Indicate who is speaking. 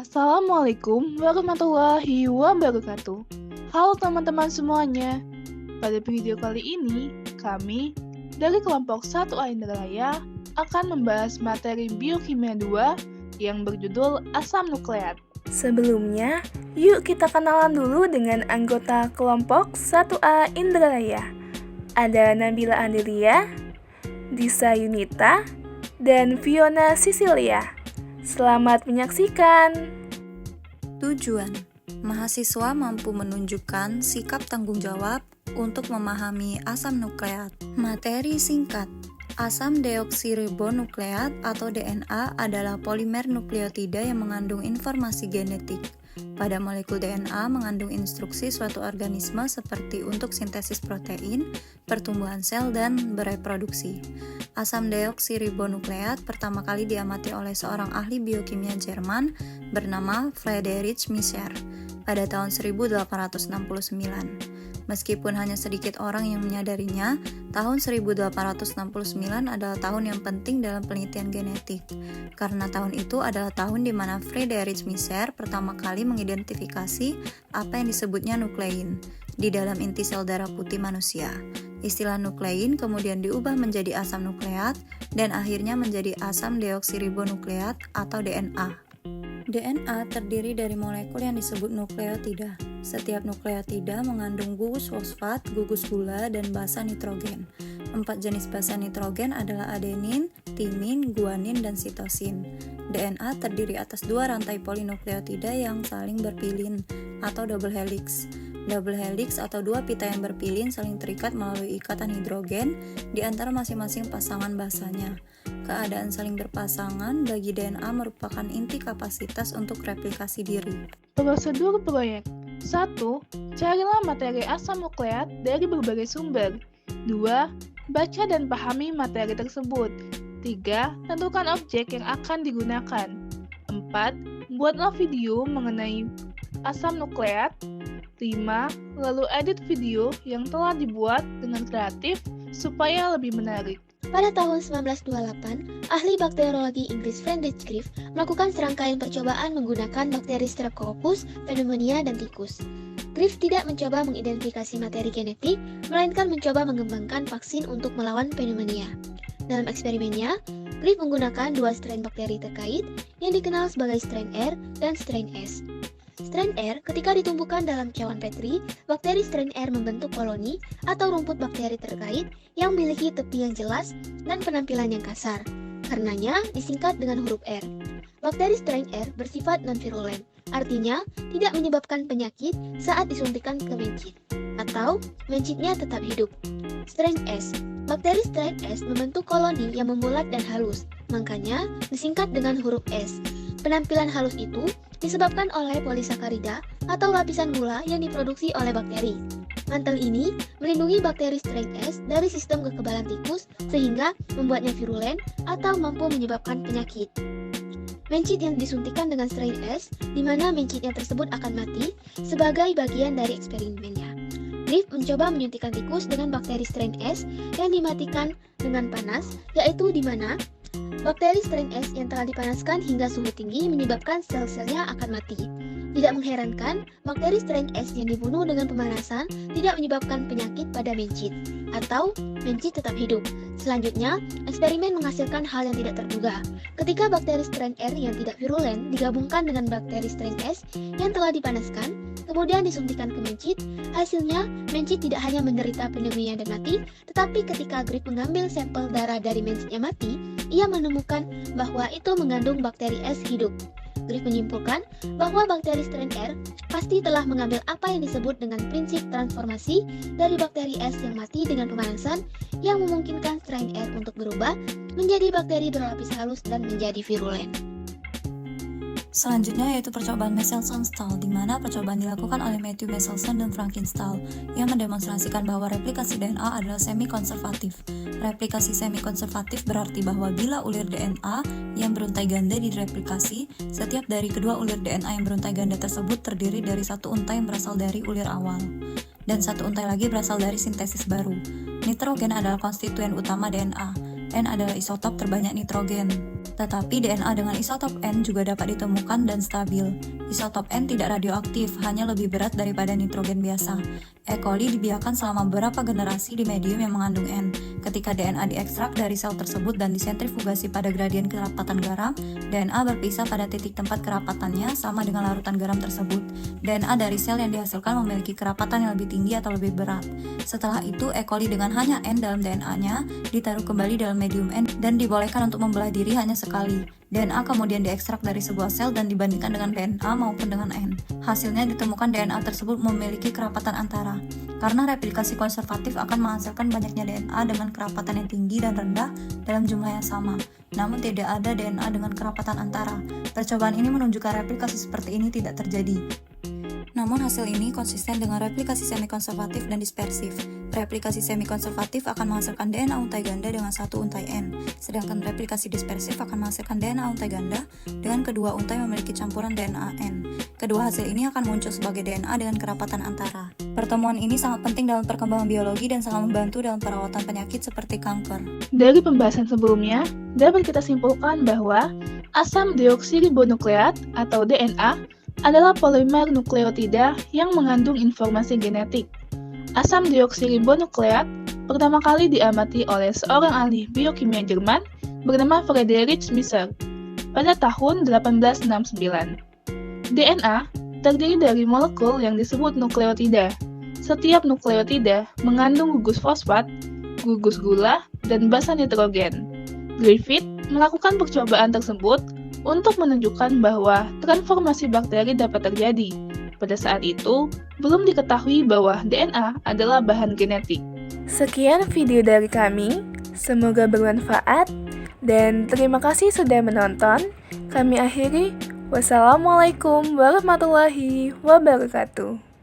Speaker 1: Assalamualaikum warahmatullahi wabarakatuh. Halo teman-teman semuanya. Pada video kali ini, kami dari kelompok 1A Indralaya akan membahas materi biokimia 2 yang berjudul asam nukleat. Sebelumnya, yuk kita kenalan dulu dengan anggota kelompok 1A Indralaya. Ada Nabila Andelia, Disa Yunita, dan Fiona Sisilia. Selamat menyaksikan.
Speaker 2: Tujuan: mahasiswa mampu menunjukkan sikap tanggung jawab untuk memahami asam nukleat. Materi singkat: asam deoksiribonukleat atau DNA adalah polimer nukleotida yang mengandung informasi genetik. Pada molekul DNA mengandung instruksi suatu organisme seperti untuk sintesis protein, pertumbuhan sel, dan bereproduksi. Asam deoksiribonukleat pertama kali diamati oleh seorang ahli biokimia Jerman bernama Friedrich Mischer pada tahun 1869. Meskipun hanya sedikit orang yang menyadarinya, tahun 1869 adalah tahun yang penting dalam penelitian genetik, karena tahun itu adalah tahun di mana Friedrich Mischer pertama kali mengidentifikasi apa yang disebutnya nuklein di dalam inti sel darah putih manusia. Istilah nuklein kemudian diubah menjadi asam nukleat dan akhirnya menjadi asam deoksiribonukleat atau DNA. DNA terdiri dari molekul yang disebut nukleotida. Setiap nukleotida mengandung gugus fosfat, gugus gula, dan basa nitrogen. 4 jenis basa nitrogen adalah adenin, timin, guanin, dan sitosin. DNA terdiri atas 2 rantai polinukleotida yang saling berpilin atau double helix. Double helix atau 2 pita yang berpilin saling terikat melalui ikatan hidrogen di antara masing-masing pasangan basanya. Keadaan saling berpasangan bagi DNA merupakan inti kapasitas untuk replikasi diri.
Speaker 1: Prosedur proyek 1. Carilah materi asam nukleat dari berbagai sumber. 2. Baca dan pahami materi tersebut. 3. Tentukan objek yang akan digunakan. 4. Buatlah video mengenai asam nukleat. 5. Lalu edit video yang telah dibuat dengan kreatif supaya lebih menarik.
Speaker 3: Pada tahun 1928, ahli bakteriologi Inggris Friedrich Griff melakukan serangkaian percobaan menggunakan bakteri Streptococcus, pneumonia, dan tikus. Griff tidak mencoba mengidentifikasi materi genetik, melainkan mencoba mengembangkan vaksin untuk melawan pneumonia. Dalam eksperimennya, Griff menggunakan 2 strain bakteri terkait yang dikenal sebagai strain R dan strain S. Strain R ketika ditumbuhkan dalam cawan Petri, bakteri strain R membentuk koloni atau rumput bakteri terkait yang memiliki tepi yang jelas dan penampilan yang kasar. Karenanya disingkat dengan huruf R. Bakteri strain R bersifat non-virulen, artinya tidak menyebabkan penyakit saat disuntikan ke mencit, atau mencitnya tetap hidup. Strain S. Bakteri strain S membentuk koloni yang membulat dan halus, makanya disingkat dengan huruf S. Penampilan halus itu disebabkan oleh polisakarida atau lapisan gula yang diproduksi oleh bakteri. Mantel ini melindungi bakteri strain S dari sistem kekebalan tikus sehingga membuatnya virulen atau mampu menyebabkan penyakit. Mencit yang disuntikan dengan strain S, di mana mencitnya tersebut akan mati sebagai bagian dari eksperimennya. Griff mencoba menyuntikkan tikus dengan bakteri strain S yang dimatikan dengan panas, yaitu di mana bakteri strain S yang telah dipanaskan hingga suhu tinggi menyebabkan sel-selnya akan mati. Tidak mengherankan, bakteri strain S yang dibunuh dengan pemanasan tidak menyebabkan penyakit pada mencit, atau mencit tetap hidup. Selanjutnya, eksperimen menghasilkan hal yang tidak terduga. Ketika bakteri strain R yang tidak virulen digabungkan dengan bakteri strain S yang telah dipanaskan, kemudian disuntikan ke mencit, hasilnya mencit tidak hanya menderita pneumonia dan mati, tetapi ketika Griff mengambil sampel darah dari mencitnya mati, ia menemukan bahwa itu mengandung bakteri S hidup. Griff menyimpulkan bahwa bakteri strain R pasti telah mengambil apa yang disebut dengan prinsip transformasi dari bakteri S yang mati dengan pemanasan yang memungkinkan strain R untuk berubah menjadi bakteri berlapis halus dan menjadi virulen.
Speaker 2: Selanjutnya yaitu percobaan Michelson-Stahl, di mana percobaan dilakukan oleh Matthew Michelson dan Franklin Stahl yang mendemonstrasikan bahwa replikasi DNA adalah semi-konservatif. Replikasi semi-konservatif berarti bahwa bila ulir DNA yang beruntai ganda direplikasi, setiap dari kedua ulir DNA yang beruntai ganda tersebut terdiri dari satu untai yang berasal dari ulir awal, dan satu untai lagi berasal dari sintesis baru. Nitrogen adalah konstituen utama DNA. N adalah isotop terbanyak nitrogen. Tetapi DNA dengan isotop N juga dapat ditemukan dan stabil. Isotop N tidak radioaktif, hanya lebih berat daripada nitrogen biasa. E. coli dibiarkan selama beberapa generasi di medium yang mengandung N. Ketika DNA diekstrak dari sel tersebut dan disentrifugasi pada gradien kerapatan garam, DNA berpisah pada titik tempat kerapatannya sama dengan larutan garam tersebut. DNA dari sel yang dihasilkan memiliki kerapatan yang lebih tinggi atau lebih berat. Setelah itu, E. coli dengan hanya N dalam DNA-nya ditaruh kembali dalam medium N dan dibolehkan untuk membelah diri hanya sekali. DNA kemudian diekstrak dari sebuah sel dan dibandingkan dengan DNA maupun dengan N. Hasilnya ditemukan DNA tersebut memiliki kerapatan antara. Karena replikasi konservatif akan menghasilkan banyaknya DNA dengan kerapatan yang tinggi dan rendah dalam jumlah yang sama. Namun tidak ada DNA dengan kerapatan antara. Percobaan ini menunjukkan replikasi seperti ini tidak terjadi. Namun hasil ini konsisten dengan replikasi semi-konservatif dan dispersif. Replikasi semi-konservatif akan menghasilkan DNA untai ganda dengan satu untai N, sedangkan replikasi dispersif akan menghasilkan DNA untai ganda dengan kedua untai memiliki campuran DNA N. Kedua hasil ini akan muncul sebagai DNA dengan kerapatan antara. Pertemuan ini sangat penting dalam perkembangan biologi dan sangat membantu dalam perawatan penyakit seperti kanker.
Speaker 1: Dari pembahasan sebelumnya, dapat kita simpulkan bahwa asam deoksiribonukleat atau DNA adalah polimer nukleotida yang mengandung informasi genetik. Asam deoksiribonukleat pertama kali diamati oleh seorang ahli biokimia Jerman bernama Friedrich Miescher pada tahun 1869. DNA terdiri dari molekul yang disebut nukleotida. Setiap nukleotida mengandung gugus fosfat, gugus gula, dan basa nitrogen. Griffith melakukan percobaan tersebut untuk menunjukkan bahwa transformasi bakteri dapat terjadi. Pada saat itu, belum diketahui bahwa DNA adalah bahan genetik.
Speaker 4: Sekian video dari kami, semoga bermanfaat, dan terima kasih sudah menonton. Kami akhiri, wassalamualaikum warahmatullahi wabarakatuh.